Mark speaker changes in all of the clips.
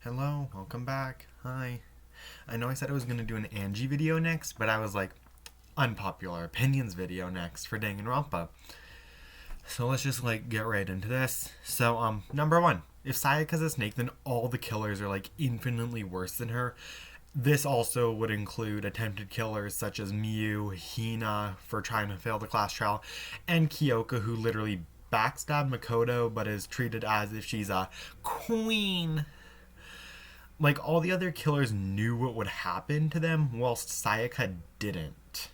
Speaker 1: Hello, welcome back. Hi. I know I said I was going to do an Angie video next, but I was like, unpopular opinions video next for Danganronpa. So let's just get right into this. So, number one, if Sayaka's a snake, then all the killers are infinitely worse than her. This also would include attempted killers such as Miu, Hina for trying to fail the class trial, and Kyoka, who literally backstabbed Makoto but is treated as if she's a queen. All the other killers knew what would happen to them, whilst Sayaka didn't.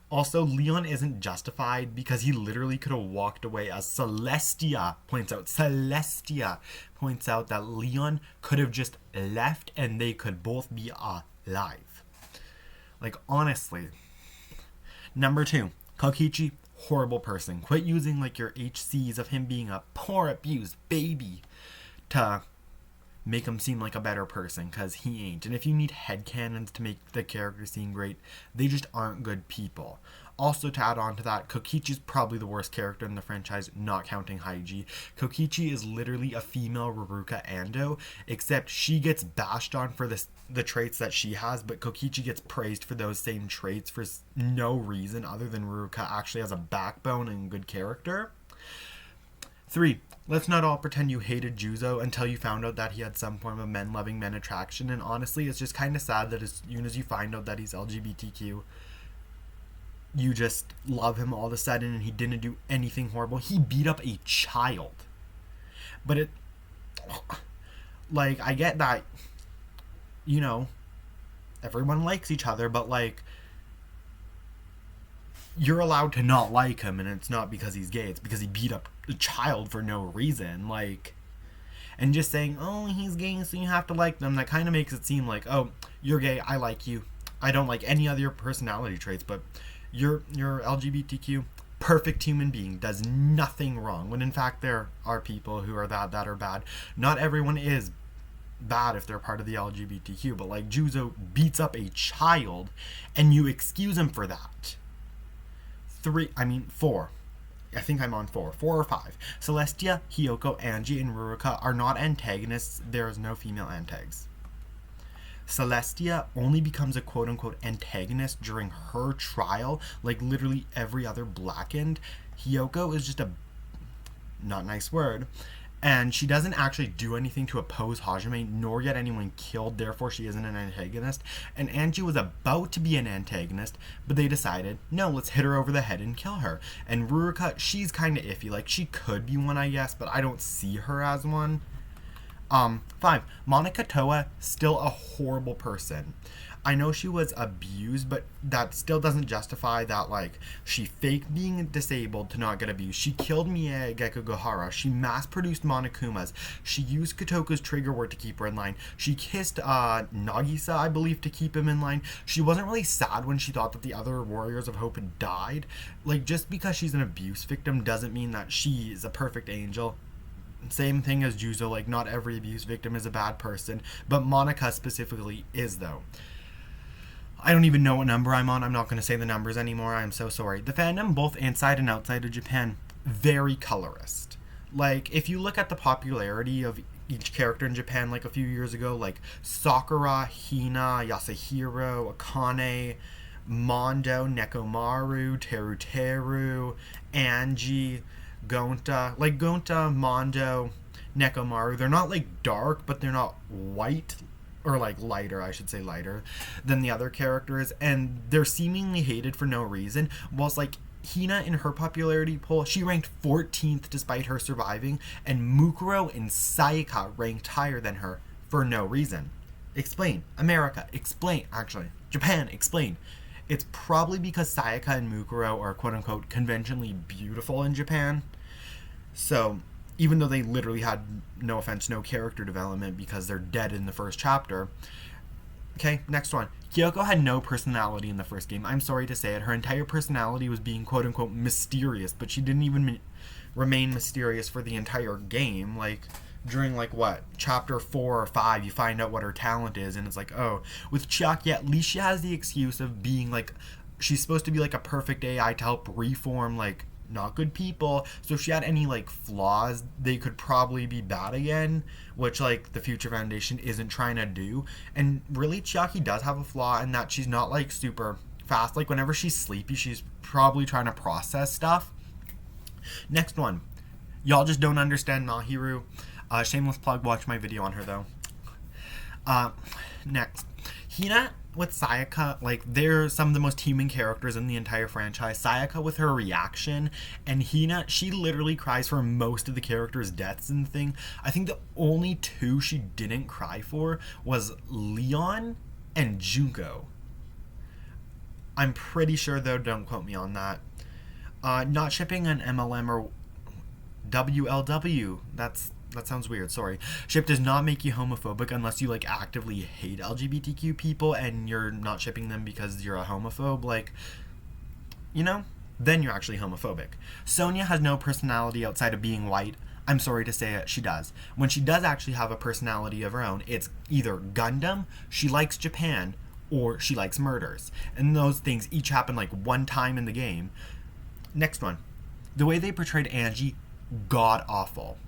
Speaker 1: Also, Leon isn't justified because he literally could have walked away, as Celestia points out. Celestia points out that Leon could have just left and they could both be alive. Honestly. Number two, Kokichi, horrible person. Quit using your HCs of him being a poor abused baby to make him seem like a better person, because he ain't. And if you need headcanons to make the character seem great, they just aren't good people. Also, to add on to that, Kokichi's probably the worst character in the franchise, not counting Haiji. Kokichi is literally a female Ruruka Ando, except she gets bashed on for the traits that she has, but Kokichi gets praised for those same traits for no reason other than Ruruka actually has a backbone and good character. 3. Let's not all pretend you hated Juzo until you found out that he had some form of men-loving men attraction, and honestly, it's just kind of sad that as soon as you find out that he's LGBTQ, you just love him all of a sudden, and he didn't do anything horrible. He beat up a child. But I get that, everyone likes each other, but you're allowed to not like him, and it's not because he's gay, it's because he beat up a child for no reason. And just saying, oh, he's gay, so you have to like them, that kind of makes it seem like, oh, you're gay, I like you. I don't like any other personality traits, but you're LGBTQ, perfect human being, does nothing wrong, when in fact there are people who are that are bad. Not everyone is bad if they're part of the LGBTQ, but Juzo beats up a child, and you excuse him for that. 4. I think I'm on 4 or 5. Celestia, Hiyoko, Angie, and Ruruka are not antagonists. There is no female antags. Celestia only becomes a quote-unquote antagonist during her trial, literally every other blackened. Hiyoko is just a not nice word, and she doesn't actually do anything to oppose Hajime, nor get anyone killed, therefore she isn't an antagonist. And Angie was about to be an antagonist, but they decided, no, let's hit her over the head and kill her. And Ruruka, she's kind of iffy, she could be one, I guess, but I don't see her as one. 5. Monica Toa, still a horrible person. I know she was abused, but that still doesn't justify that, she faked being disabled to not get abused. She killed Mie Gekugohara. She mass-produced Monokumas. She used Kotoka's trigger word to keep her in line. She kissed Nagisa, I believe, to keep him in line. She wasn't really sad when she thought that the other Warriors of Hope had died. Just because she's an abuse victim doesn't mean that she is a perfect angel. Same thing as Juzo, not every abuse victim is a bad person, but Monica specifically is, though. I don't even know what number I'm on. I'm not going to say the numbers anymore. I'm so sorry. The fandom, both inside and outside of Japan, very colorist. If you look at the popularity of each character in Japan, a few years ago, Sakura, Hina, Yasuhiro, Akane, Mondo, Nekomaru, Teruteru, Angie, Gonta. Gonta, Mondo, Nekomaru, they're not dark, but they're not white, or lighter, I should say lighter, than the other characters, and they're seemingly hated for no reason, whilst Hina, in her popularity poll, she ranked 14th despite her surviving, and Mukuro and Sayaka ranked higher than her for no reason. Explain. America, explain. Actually, Japan, explain. It's probably because Sayaka and Mukuro are quote-unquote conventionally beautiful in Japan, so even though they literally had, no offense, no character development because they're dead in the first chapter. Okay, next one. Kyoko had no personality in the first game. I'm sorry to say it. Her entire personality was being quote-unquote mysterious, but she didn't even remain mysterious for the entire game. During, chapter 4 or 5, you find out what her talent is, and it's oh. With Chiaki, at least she has the excuse of being, she's supposed to be, a perfect AI to help reform, not good people. So if she had any like flaws, they could probably be bad again, which like the Future Foundation isn't trying to do. And really, Chiaki does have a flaw in that she's not like super fast. Like whenever she's sleepy, she's probably trying to process stuff. Next one. Y'all just don't understand Mahiru. Shameless plug, watch my video on her though. Next. Hina with Sayaka, like they're some of the most human characters in the entire franchise. Sayaka with her reaction, and Hina, she literally cries for most of the characters' deaths and thing. I think the only two she didn't cry for was Leon and Junko. I'm pretty sure though, don't quote me on that. Not shipping an MLM or WLW. That sounds weird, sorry. Ship does not make you homophobic unless you like actively hate LGBTQ people and you're not shipping them because you're a homophobe, like, you know, then you're actually homophobic. Sonia has no personality outside of being white. I'm sorry to say it, she does. When she does actually have a personality of her own, it's either Gundam, she likes Japan, or she likes murders. And those things each happen like one time in the game. Next one. The way they portrayed Angie, god awful.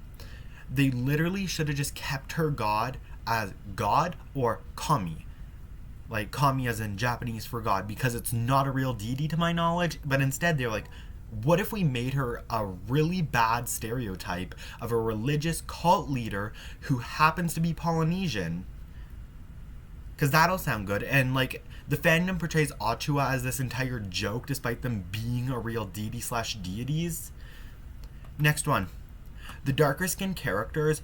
Speaker 1: They literally should have just kept her god as God or Kami. Like Kami as in Japanese for God, because it's not a real deity to my knowledge. But instead they're like, what if we made her a really bad stereotype of a religious cult leader who happens to be Polynesian? Because that'll sound good. And like the fandom portrays Achua as this entire joke despite them being a real deity / deities. Next one. The darker skinned characters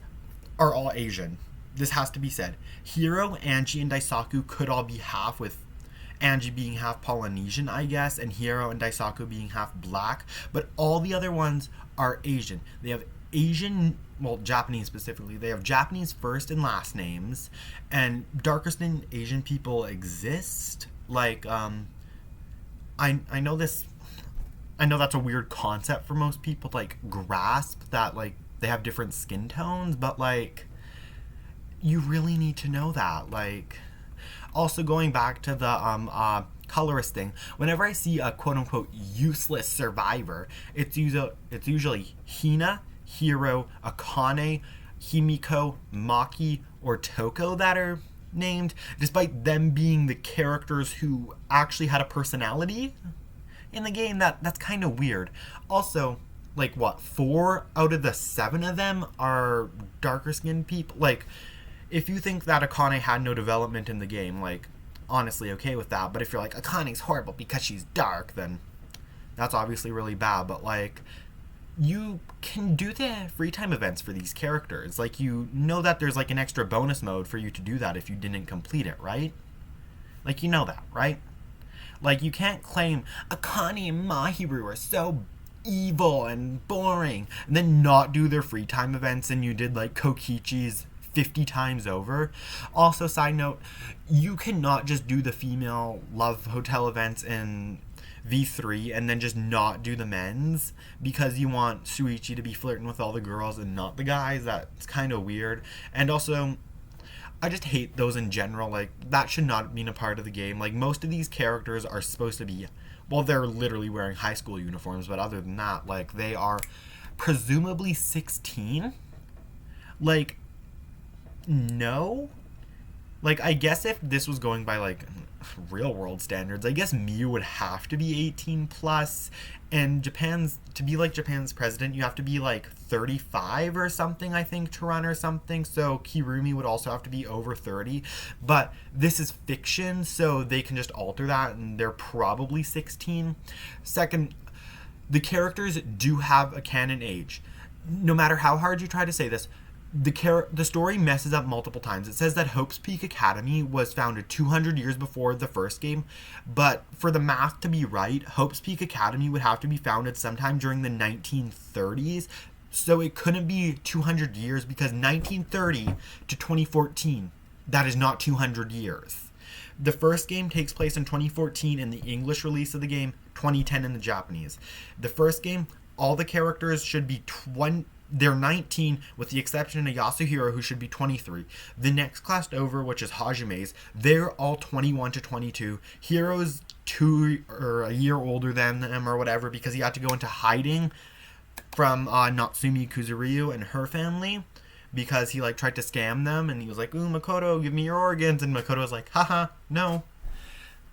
Speaker 1: are all Asian. This has to be said. Hiro, Angie, and Daisaku could all be half, with Angie being half Polynesian, I guess, and Hiro and Daisaku being half black. But all the other ones are Asian. They have Asian, well, Japanese specifically. They have Japanese first and last names. And darker skinned Asian people exist. Like, I know this... I know that's a weird concept for most people to like grasp, that like they have different skin tones, but like you really need to know that. Like, also going back to the colorist thing, whenever I see a quote unquote useless survivor, it's usually Hina, Hiro, Akane, Himiko, Maki, or Toko that are named, despite them being the characters who actually had a personality in the game. That's kind of weird. Also, like what, 4 out of the 7 of them are darker skinned people? Like, if you think that Akane had no development in the game, like, honestly okay with that. But if you're like, Akane's horrible because she's dark, then that's obviously really bad. But like, you can do the free time events for these characters. Like, you know that there's like an extra bonus mode for you to do that if you didn't complete it, right? Like, you know that, right? Like, you can't claim Akane and Mahiru are so evil and boring and then not do their free time events, and you did like Kokichi's 50 times over. Also, side note, you cannot just do the female love hotel events in V3 and then just not do the men's because you want Suichi to be flirting with all the girls and not the guys. That's kind of weird. And also, I just hate those in general. Like, that should not be a part of the game. Like, most of these characters are supposed to be, well, they're literally wearing high school uniforms, but other than that, like, they are presumably 16. Like, no. Like, I guess if this was going by, like, real world standards, I guess Miu would have to be 18 plus, and to be like Japan's president, you have to be like 35 or something, I think, to run or something. So Kirumi would also have to be over 30, but this is fiction, so they can just alter that, and they're probably 16. Second, the characters do have a canon age. No matter how hard you try to say this, the story messes up multiple times. It says that Hope's Peak Academy was founded 200 years before the first game, but for the math to be right, Hope's Peak Academy would have to be founded sometime during the 1930s, so it couldn't be 200 years because 1930 to 2014, that is not 200 years. The first game takes place in 2014 in the English release of the game, 2010 in the Japanese. The first game, all the characters should be they're 19 with the exception of Yasuhiro, who should be 23. The next class over, which is Hajime's, they're all 21 to 22. Hiro's a year older than them or whatever because he had to go into hiding from Natsumi Kuzuryu and her family because he like tried to scam them, and he was like, "Ooh, Makoto, give me your organs," and Makoto was like, "Haha, no."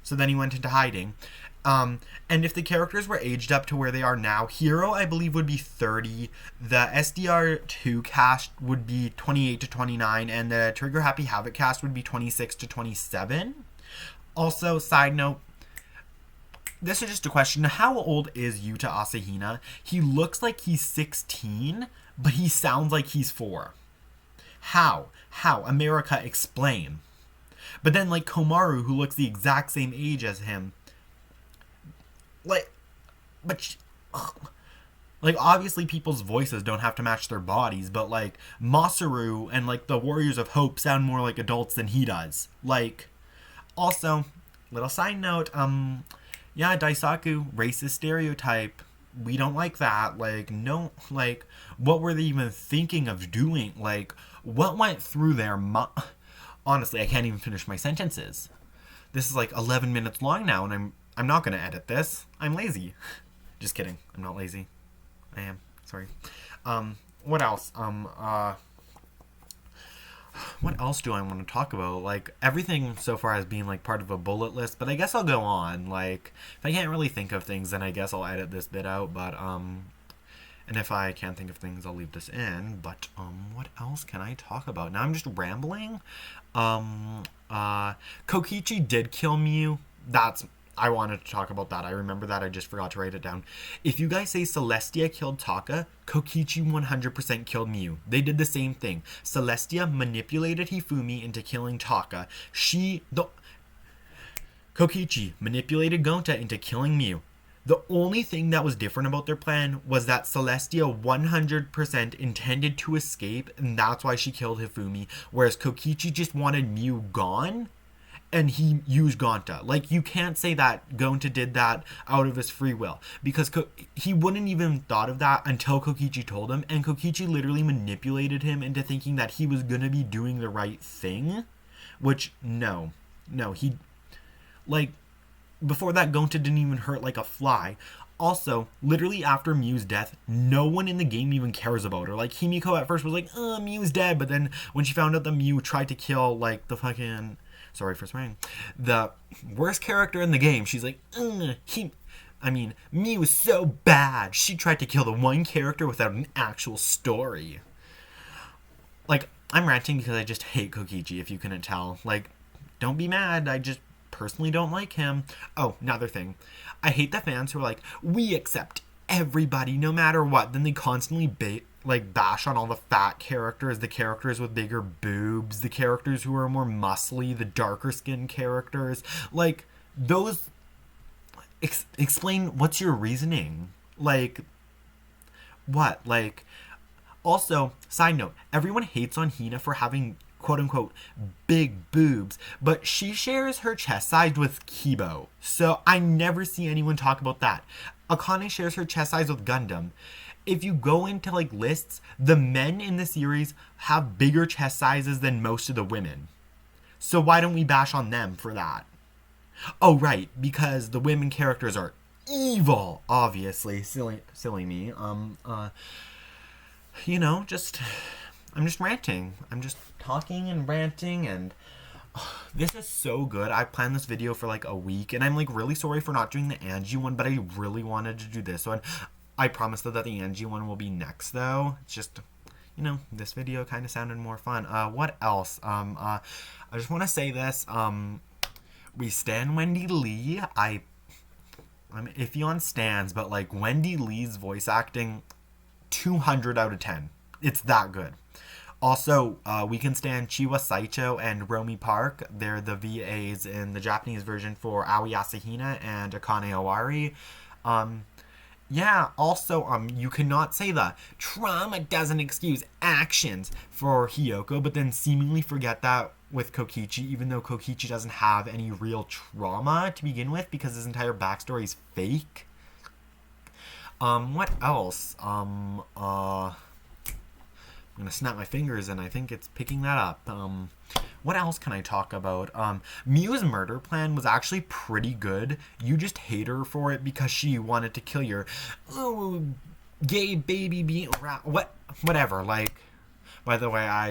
Speaker 1: So then he went into hiding. And if the characters were aged up to where they are now, Hiro, I believe, would be 30. The SDR2 cast would be 28 to 29. And the Trigger Happy Havoc cast would be 26 to 27. Also, side note, this is just a question. How old is Yuta Asahina? He looks like he's 16, but he sounds like he's 4. How? America, explain. But then, like, Komaru, who looks the exact same age as him, like, but, like, obviously people's voices don't have to match their bodies, but, like, Masaru and, like, the Warriors of Hope sound more like adults than he does. Like, also, little side note, yeah, Daisaku, racist stereotype. We don't like that. Like, no, like, what were they even thinking of doing? Like, what went through their Honestly, I can't even finish my sentences. This is like 11 minutes long now, and I'm not going to edit this. I'm lazy. Just kidding. I'm not lazy. I am. Sorry. What else? What else do I want to talk about? Like, everything so far has been, like, part of a bullet list, but I guess I'll go on. Like, if I can't really think of things, then I guess I'll edit this bit out, but, and if I can't think of things, I'll leave this in. But, what else can I talk about? Now I'm just rambling. Kokichi did kill Mew. I wanted to talk about that. I remember that. I just forgot to write it down. If you guys say Celestia killed Taka, Kokichi 100% killed Mew. They did the same thing. Celestia manipulated Hifumi into killing Taka. Kokichi manipulated Gonta into killing Mew. The only thing that was different about their plan was that Celestia 100% intended to escape, and that's why she killed Hifumi, whereas Kokichi just wanted Mew gone, and he used Gonta. Like, you can't say that Gonta did that out of his free will, because he wouldn't even thought of that until Kokichi told him, and Kokichi literally manipulated him into thinking that he was gonna be doing the right thing, which, no, he, like, before that, Gonta didn't even hurt like a fly. Also, literally after Mew's death, no one in the game even cares about her. Like, Himiko at first was like, Mew's dead, but then when she found out that Mew tried to kill, like, the fucking, sorry for swearing, the worst character in the game, she's like, Mew is so bad. She tried to kill the one character without an actual story. Like, I'm ranting because I just hate Kokichi, if you couldn't tell. Like, don't be mad, I just personally don't like him. Oh, another thing. I hate the fans who are like, we accept everybody no matter what. Then they constantly bash on all the fat characters, the characters with bigger boobs, the characters who are more muscly, the darker skinned characters. Like, those... explain, what's your reasoning? Like, what? Like, also, side note, everyone hates on Hina for having quote-unquote big boobs, but she shares her chest size with Kibo, so I never see anyone talk about that. Akane shares her chest size with Gundam. If you go into, like, lists, the men in the series have bigger chest sizes than most of the women, so why don't we bash on them for that? Oh, right, because the women characters are evil, obviously. Silly me. You know, I'm just ranting. I'm just talking and ranting, and this is so good. I planned this video for like a week, and I'm like really sorry for not doing the Angie one, but I really wanted to do this one. I promise that the Angie one will be next, though. It's just, you know, this video kind of sounded more fun. What else? I just want to say this. We stan Wendy Lee. I'm iffy on stans, but like Wendy Lee's voice acting, 200 out of 10. It's that good. Also, we can stand Chiwa Saicho and Romi Park. They're the VAs in the Japanese version for Aoi Asahina and Akane Owari. Yeah, also, you cannot say the trauma doesn't excuse actions for Hiyoko, but then seemingly forget that with Kokichi, even though Kokichi doesn't have any real trauma to begin with because his entire backstory is fake. What else? I'm gonna snap my fingers and I think it's picking that up. What else can I talk about? Miu's murder plan was actually pretty good. You just hate her for it because she wanted to kill your gay baby being whatever. Like, by the way, I